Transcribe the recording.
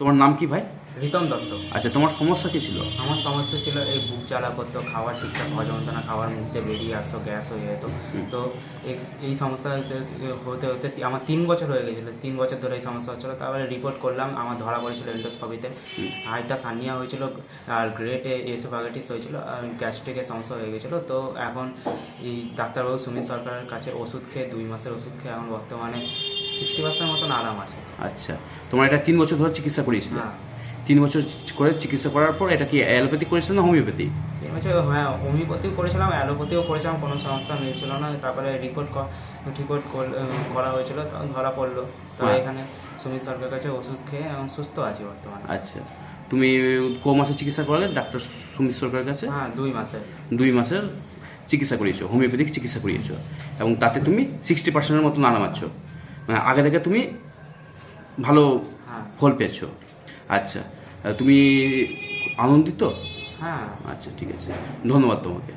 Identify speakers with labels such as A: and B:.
A: তোমার নাম কি ভাই?
B: রিতম দত্ত।
A: আচ্ছা, তোমার সমস্যা কি ছিল?
B: আমার সমস্যা ছিল এই বুক জ্বালা করতো, খাওয়ার ঠিকঠাক হজম হতো না, খাওয়ার মুখে বেরিয়ে আসতো, গ্যাস হয়ে যেত। তো এই সমস্যা হতে হতে আমার 3 বছর হয়ে গেছিলো, 3 বছর ধরে এই সমস্যা হচ্ছিলো। তারপরে রিপোর্ট করলাম, আমার ধরা পড়েছিল এন্ডোস্কোপিতে, হাইটা সার্নিয়া হয়েছিল, আর গ্রেট এসোফ্যাগাইটিস হয়েছিল, আর গ্যাস্ট্রিকের সমস্যা হয়ে গেছিলো। তো এখন এই ডাক্তারবাবু সুমিত সরকারের কাছে ওষুধ খেয়ে 2 মাসের ওষুধ খেয়ে এখন বর্তমানে 60% মতন আরাম আছে।
A: আচ্ছা, তোমার এটা 3 বছর ধরে চিকিৎসা করিয়েছিলে?
B: হ্যাঁ।
A: 3 বছর করে চিকিৎসা করার পর এটা কি অ্যালোপ্যাথি করেছিল না হোমিওপ্যাথি?
B: হ্যাঁ, হোমিওপ্যাথিও করেছিলাম, অ্যালোপ্যাথিও করেছিলাম, কোনো সমস্যা মিলছিল না। তারপরে রিপোর্ট করা হয়েছিল, তখন ধরা পড়লো। তো
A: হ্যাঁ।
B: এখানে সুমিত সরকারের কাছে ওষুধ খেয়ে এখন সুস্থ আছি বর্তমানে।
A: আচ্ছা, তুমি ক মাসের চিকিৎসা করালে ডাক্তার সুমিত সরকারের কাছে?
B: হ্যাঁ, 2 মাসের।
A: 2 মাসের চিকিৎসা করিয়েছো, হোমিওপ্যাথিক চিকিৎসা করিয়েছো, এবং তাতে তুমি 60%-এর মতন আরাম আছো, মানে আগে থেকে তুমি ভালো
B: হ্যাঁ।
A: ফল পেয়েছো। আচ্ছা, তুমি আনন্দিত?
B: হ্যাঁ।
A: আচ্ছা, ঠিক আছে, ধন্যবাদ তোমাকে।